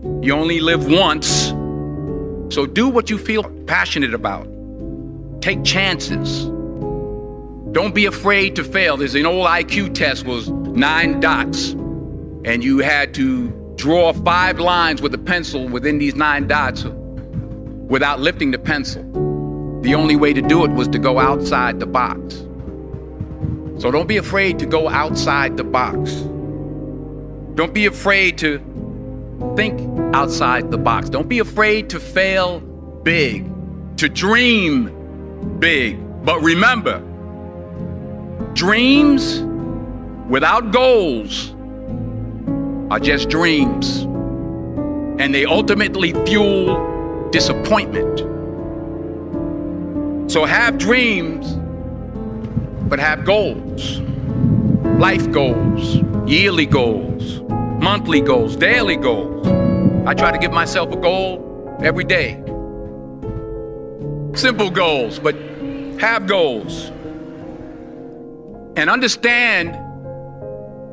You only live once. So do what you feel passionate about. Take chances. Don't be afraid to fail. There's an old IQ test, was 9 dots. And you had to draw 5 lines with a pencil within these 9 dots without lifting the pencil. The only way to do it was to go outside the box. So don't be afraid to go outside the box. Don't be afraid to think outside the box. Don't be afraid to fail big, to dream big. But remember, dreams without goals are just dreams, and they ultimately fuel disappointment. So have dreams, but have goals. Life goals, yearly goals, monthly goals, daily goals. I try to give myself a goal every day. Simple goals, but have goals. And understand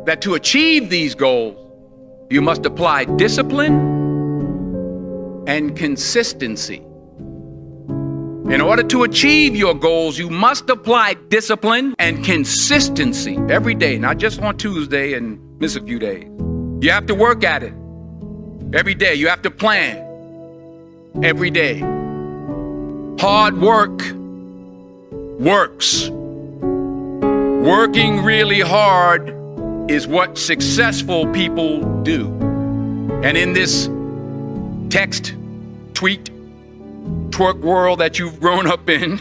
that to achieve these goals, you must apply discipline and consistency. In order to achieve your goals, you must apply discipline and consistency every day, not just on Tuesday and miss a few days. You have to work at it every day. You have to plan every day. Hard work works. Working really hard is what successful people do. And in this text, tweet, twerk world that you've grown up in,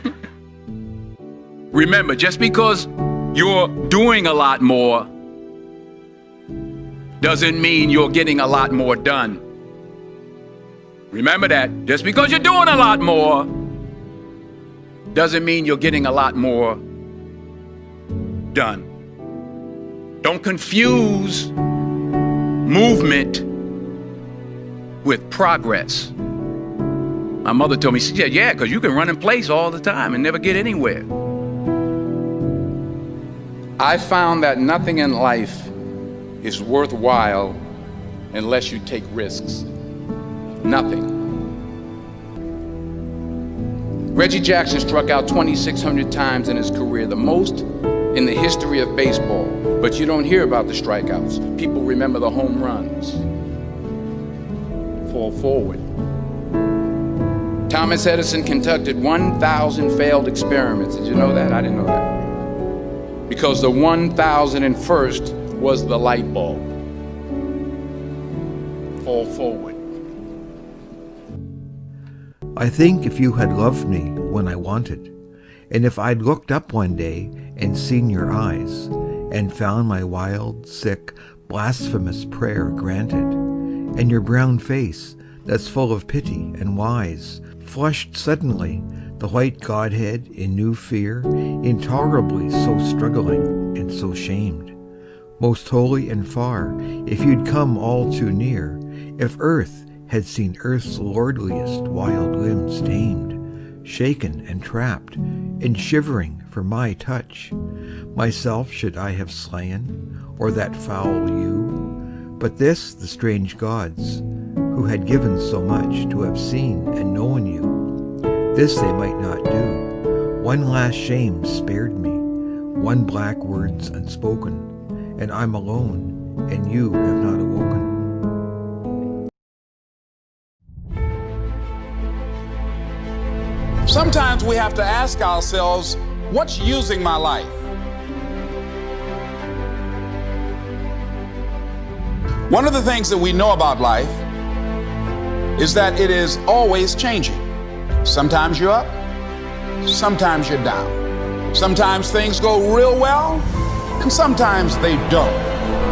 remember, just because you're doing a lot more doesn't mean you're getting a lot more done. Remember that. Just because you're doing a lot more doesn't mean you're getting a lot more done. Don't confuse movement with progress. My mother told me, she said, yeah, because you can run in place all the time and never get anywhere. I found that nothing in life is worthwhile unless you take risks. Nothing. Reggie Jackson struck out 2,600 times in his career, the most in the history of baseball. But you don't hear about the strikeouts. People remember the home runs. Fall forward. Thomas Edison conducted 1,000 failed experiments. Did you know that? I didn't know that. Because the 1,001st was the light bulb. Fall forward. I think if you had loved me when I wanted, and if I'd looked up one day and seen your eyes, and found my wild, sick, blasphemous prayer granted, and your brown face that's full of pity and wise, flushed suddenly, the white Godhead in new fear, intolerably so struggling and so shamed. Most holy and far, if you'd come all too near, if earth had seen earth's lordliest wild limbs tamed, shaken and trapped, and shivering for my touch, myself should I have slain, or that foul you? But this the strange gods, who had given so much to have seen and known you, this they might not do. One last shame spared me, one black word's unspoken, and I'm alone, and you have not awoken. Sometimes we have to ask ourselves, what's using my life? One of the things that we know about life is that it is always changing. Sometimes you're up, sometimes you're down. Sometimes things go real well, and sometimes they don't.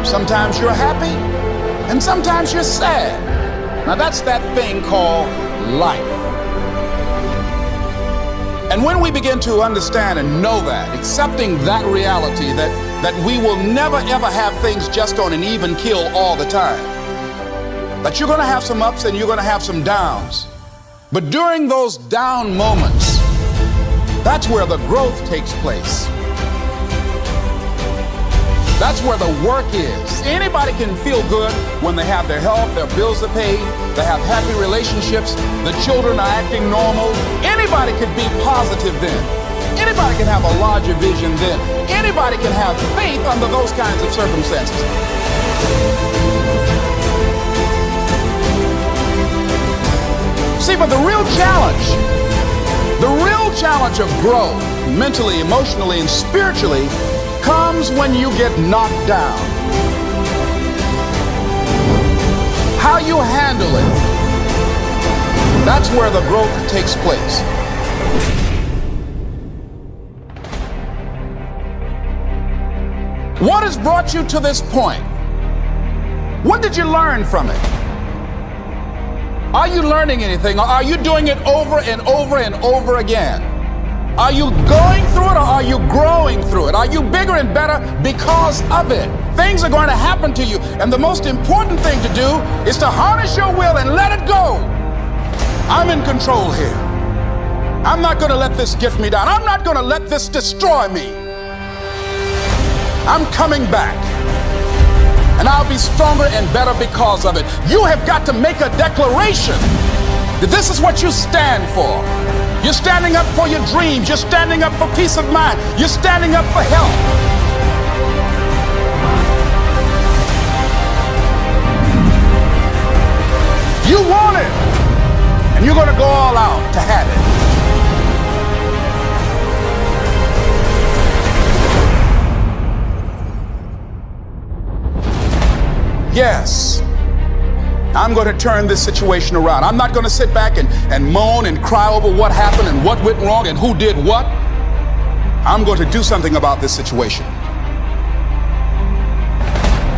Sometimes you're happy, and sometimes you're sad. Now that's that thing called life. And when we begin to understand and know that, accepting that reality that we will never ever have things just on an even keel all the time, that you're going to have some ups and you're going to have some downs. But during those down moments, that's where the growth takes place. That's where the work is. Anybody can feel good when they have their health, their bills are paid, they have happy relationships, the children are acting normal. Anybody can be positive then. Anybody can have a larger vision then. Anybody can have faith under those kinds of circumstances. See, but the real challenge of growth, mentally, emotionally, and spiritually, comes when you get knocked down. How you handle it, that's where the growth takes place. What has brought you to this point? What did you learn from it? Are you learning anything, or are you doing it over and over and over again? Are you going through it, or are you growing through it? Are you bigger and better because of it? Things are going to happen to you, and the most important thing to do is to harness your will and let it go. I'm in control here. I'm not going to let this get me down. I'm not going to let this destroy me. I'm coming back, and I'll be stronger and better because of it. You have got to make a declaration that this is what you stand for. You're standing up for your dreams. You're standing up for peace of mind. You're standing up for health. You want it, and you're going to go all out to have it. Yes, I'm going to turn this situation around. I'm not going to sit back and moan and cry over what happened and what went wrong and who did what. I'm going to do something about this situation.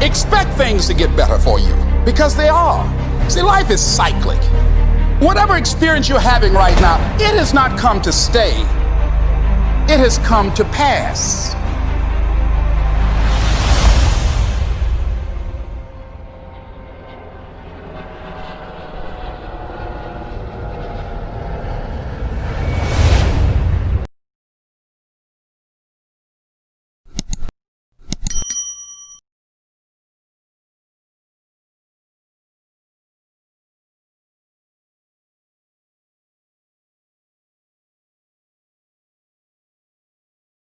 Expect things to get better for you, because they are. See, life is cyclic. Whatever experience you're having right now, it has not come to stay. It has come to pass.